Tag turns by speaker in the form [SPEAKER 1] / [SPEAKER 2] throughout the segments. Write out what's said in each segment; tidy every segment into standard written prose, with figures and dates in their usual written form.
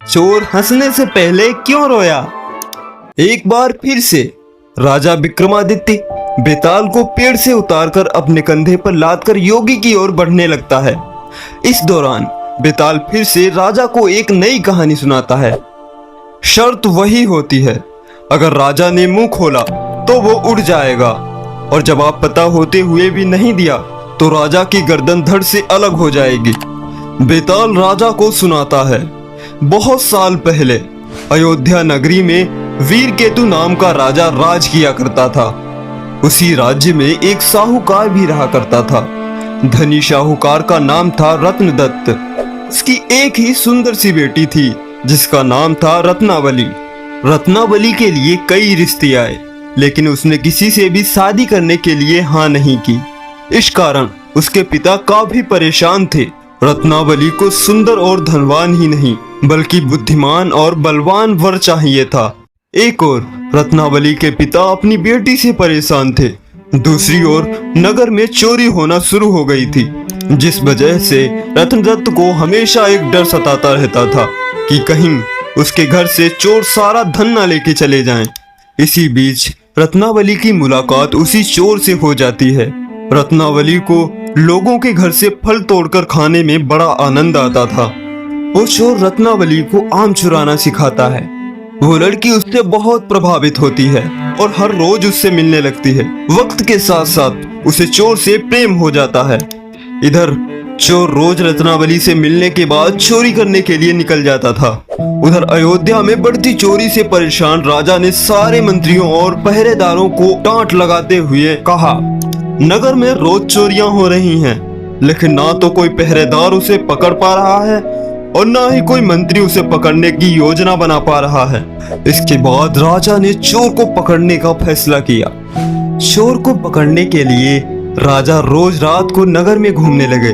[SPEAKER 1] चोर हंसने से पहले क्यों रोया। एक बार फिर से राजा विक्रमादित्य बेताल को पेड़ से उतारकर अपने कंधे पर लादकर योगी की ओर बढ़ने लगता है। इस दौरान बेताल फिर से राजा को एक नई कहानी सुनाता है। शर्त वही होती है, अगर राजा ने मुंह खोला तो वो उड़ जाएगा, और जवाब पता होते हुए भी नहीं दिया तो राजा की गर्दन धड़ से अलग हो जाएगी। बेताल राजा को सुनाता है, बहुत साल पहले अयोध्या नगरी में वीरकेतु नाम का राजा राज किया करता था। उसी राज्य में एक साहूकार भी रहा करता था। धनी साहूकार का नाम था रत्नदत्त। उसकी एक ही सुंदर सी बेटी थी जिसका नाम था रत्नावली। रत्नावली के लिए कई रिश्ते आए, लेकिन उसने किसी से भी शादी करने के लिए हाँ नहीं की। इस कारण उसके पिता काफी परेशान थे। रत्नावली को सुंदर और धनवान ही नहीं बल्कि बुद्धिमान और बलवान वर चाहिए था। एक ओर रत्नावली के पिता अपनी बेटी से परेशान थे, दूसरी ओर नगर में चोरी होना शुरू हो गई थी, जिस वजह से रत्नदत्त को हमेशा एक डर सताता रहता था कि कहीं उसके घर से चोर सारा धन न लेके चले जाएं। इसी बीच रत्नावली की मुलाकात उसी चोर से हो जाती है। रत्नावली को लोगों के घर से फल तोड़कर खाने में बड़ा आनंद आता था। वो चोर रत्नावली को आम चुराना सिखाता है। वो लड़की उससे बहुत प्रभावित होती है और हर रोज उससे मिलने लगती है। वक्त के साथ साथ उसे चोर से प्रेम हो जाता है। इधर चोर रोज रत्नावली से मिलने के बाद चोरी करने के लिए निकल जाता था। उधर अयोध्या में बढ़ती चोरी से परेशान राजा ने सारे मंत्रियों और पहरेदारों को डांट लगाते हुए कहा, नगर में रोज चोरियां हो रही हैं, लेकिन ना तो कोई पहरेदार उसे पकड़ पा रहा है और ना ही कोई मंत्री उसे पकड़ने की योजना बना पा रहा है। इसके बाद राजा ने चोर को पकड़ने का फैसला किया। चोर को पकड़ने के लिए राजा रोज रात को नगर में घूमने लगे।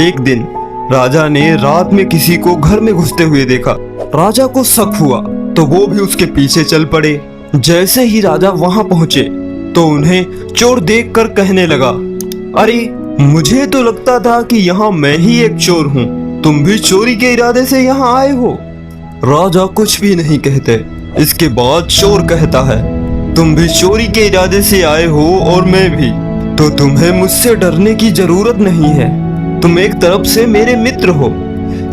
[SPEAKER 1] एक दिन राजा ने रात में किसी को घर में घुसते हुए देखा। राजा को शक हुआ तो वो भी उसके पीछे चल पड़े। जैसे ही राजा वहां पहुंचे तो उन्हें चोर देखकर कहने लगा, अरे मुझे तो लगता था कि यहाँ मैं ही एक चोर हूँ, तुम भी चोरी के इरादे से यहाँ आए हो। राजा कुछ भी नहीं कहते। इसके बाद चोर कहता है, तुम भी चोरी के इरादे से आए हो और मैं भी, तो तुम्हें मुझसे डरने की जरूरत नहीं है, तुम एक तरफ से मेरे मित्र हो।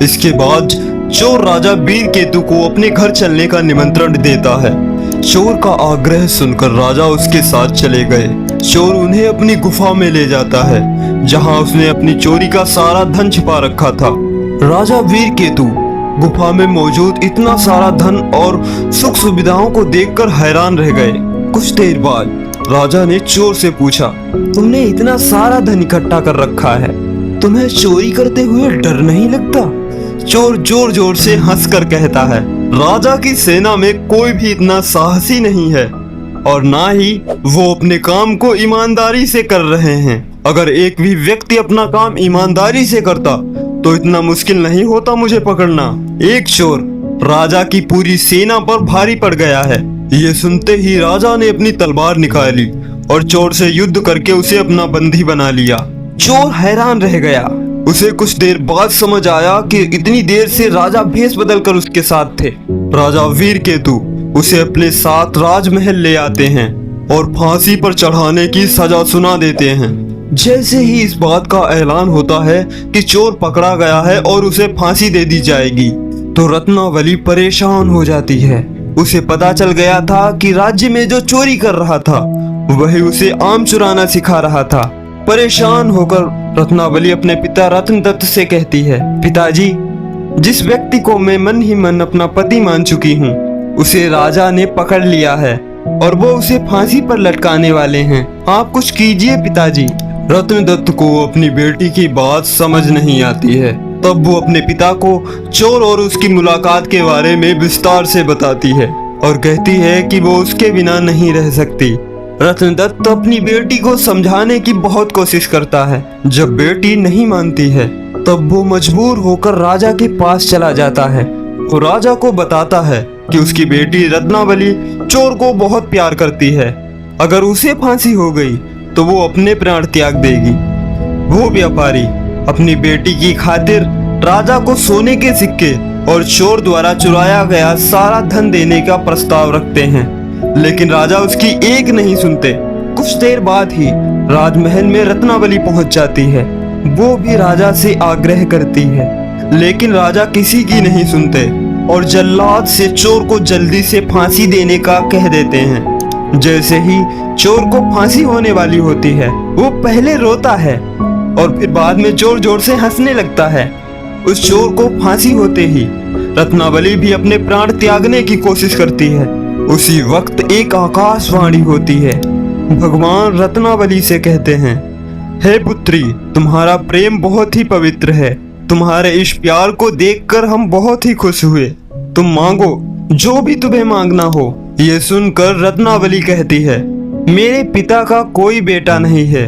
[SPEAKER 1] इसके बाद चोर राजा वीरकेतु को अपने घर चलने का निमंत्रण देता है। चोर का आग्रह सुनकर राजा उसके साथ चले गए। चोर उन्हें अपनी गुफा में ले जाता है, जहां उसने अपनी चोरी का सारा धन छिपा रखा था। राजा वीरकेतु गुफा में मौजूद इतना सारा धन और सुख सुविधाओं को देखकर हैरान रह गए। कुछ देर बाद राजा ने चोर से पूछा, तुमने इतना सारा धन इकट्ठा कर रखा है, तुम्हें चोरी करते हुए डर नहीं लगता? चोर जोर जोर से हंसकर कहता है, राजा की सेना में कोई भी इतना साहसी नहीं है और ना ही वो अपने काम को ईमानदारी से कर रहे हैं। अगर एक भी व्यक्ति अपना काम ईमानदारी से करता तो इतना मुश्किल नहीं होता मुझे पकड़ना। एक चोर राजा की पूरी सेना पर भारी पड़ गया है। ये सुनते ही राजा ने अपनी तलवार निकाली और चोर से युद्ध करके उसे अपना बंदी बना लिया। चोर हैरान रह गया। उसे कुछ देर बाद समझ आया कि इतनी देर से राजा भेष बदलकर उसके साथ थे। राजा वीरकेतु उसे अपने साथ राजमहल ले आते हैं और फांसी पर चढ़ाने की सजा सुना देते हैं। जैसे ही इस बात का ऐलान होता है कि चोर पकड़ा गया है और उसे फांसी दे दी जाएगी, तो रत्नावली परेशान हो जाती है। उसे पता चल गया था कि राज्य में जो चोरी कर रहा था वही उसे आम चुराना सिखा रहा था। परेशान होकर रत्नावली अपने पिता रत्नदत्त से कहती है, पिताजी, जिस व्यक्ति को मैं मन ही मन अपना पति मान चुकी हूँ उसे राजा ने पकड़ लिया है और वो उसे फांसी पर लटकाने वाले हैं, आप कुछ कीजिए पिताजी। रत्नदत्त को अपनी बेटी की बात समझ नहीं आती है। तब वो अपने पिता को चोर और उसकी मुलाकात के बारे में विस्तार से बताती है और कहती है कि वो उसके बिना नहीं रह सकती। रत्नदत्त अपनी बेटी को समझाने की बहुत कोशिश करता है। जब बेटी नहीं मानती है तब वो मजबूर होकर राजा के पास चला जाता है और राजा को बताता है कि उसकी बेटी रत्नावली चोर को बहुत प्यार करती है। अगर उसे फांसी हो गई तो वो अपने प्राण त्याग देगी। वो व्यापारी अपनी बेटी की खातिर राजा को सोने के सिक्के और चोर द्वारा चुराया गया सारा धन देने का प्रस्ताव रखते हैं, लेकिन राजा उसकी एक नहीं सुनते। कुछ देर बाद ही राजमहल में रत्नावली पहुंच जाती है। वो भी राजा से आग्रह करती है, लेकिन राजा किसी की नहीं सुनते और जल्लाद से चोर को जल्दी से फांसी देने का कह देते हैं। जैसे ही चोर को फांसी होने वाली होती है, वो पहले रोता है और फिर बाद में जोर जोर से हंसने लगता है। उस चोर को फांसी होते ही रत्नावली भी अपने प्राण त्यागने की कोशिश करती है। उसी वक्त एक आकाशवाणी होती है। भगवान रत्नावली से कहते हैं, हे पुत्री, तुम्हारा प्रेम बहुत ही पवित्र है। तुम्हारे इस प्यार को देखकर हम बहुत ही खुश हुए। तुम मांगो जो भी तुम्हें मांगना हो। ये सुनकर रत्नावली कहती है, मेरे पिता का कोई बेटा नहीं है।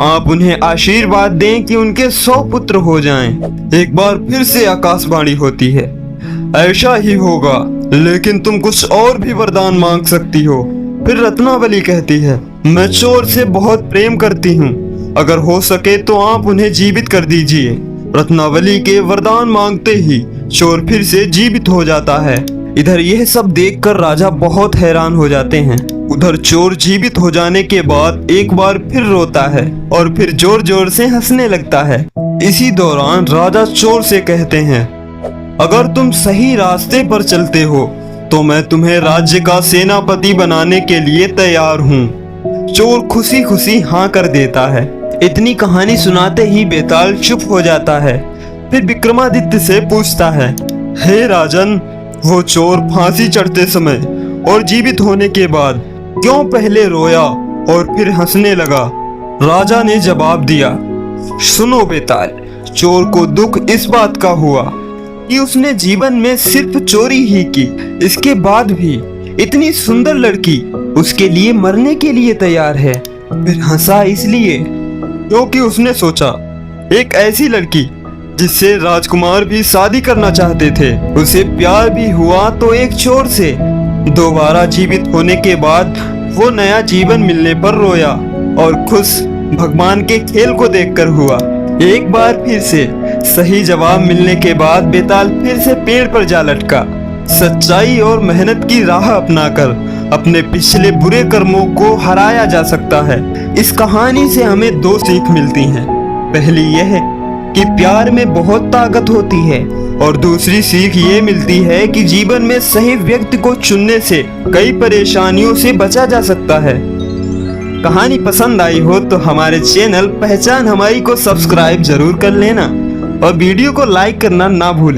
[SPEAKER 1] आप उन्हें आशीर्वाद दें कि उनके 100 पुत्र हो जाएं। एक बार फिर से आकाशवाणी होती है, ऐसा ही होगा, लेकिन तुम कुछ और भी वरदान मांग सकती हो। फिर रत्नावली कहती है, मैं चोर से बहुत प्रेम करती हूँ, अगर हो सके तो आप उन्हें जीवित कर दीजिए। रत्नावली के वरदान मांगते ही चोर फिर से जीवित हो जाता है। इधर यह सब देखकर राजा बहुत हैरान हो जाते हैं। उधर चोर जीवित हो जाने के बाद एक बार फिर रोता है और फिर जोर जोर से हंसने लगता है। इसी दौरान राजा चोर से कहते हैं, अगर तुम सही रास्ते पर चलते हो तो मैं तुम्हें राज्य का सेनापति बनाने के लिए तैयार हूँ। चोर खुशी खुशी हाँ कर देता है। इतनी कहानी सुनाते ही बेताल चुप हो जाता है। फिर विक्रमादित्य से पूछता है, हे राजन, वो चोर फांसी चढ़ते समय और जीवित होने के बाद क्यों पहले रोया और फिर हंसने लगा? राजा ने जवाब दिया, सुनो बेताल, चोर को दुख इस बात का हुआ कि उसने जीवन में सिर्फ चोरी ही की, इसके बाद भी इतनी सुंदर लड़की उसके लिए मरने के लिए तैयार है। फिर हंसा इसलिए क्योंकि उसने सोचा, एक ऐसी लड़की जिससे राजकुमार भी शादी करना चाहते थे, उसे प्यार भी हुआ तो एक चोर से। दोबारा जीवित होने के बाद वो नया जीवन मिलने पर रोया और खुश भगवान के खेल को देखकर हुआ। एक बार फिर से सही जवाब मिलने के बाद बेताल फिर से पेड़ पर जा लटका। सच्चाई और मेहनत की राह अपनाकर अपने पिछले बुरे कर्मों को हराया जा सकता है। इस कहानी से हमें 2 सीख मिलती हैं। पहली यह कि प्यार में बहुत ताकत होती है और दूसरी सीख ये मिलती है कि जीवन में सही व्यक्ति को चुनने से कई परेशानियों से बचा जा सकता है। कहानी पसंद आई हो तो हमारे चैनल पहचान हमारी को सब्सक्राइब जरूर कर लेना और वीडियो को लाइक करना ना भूलें।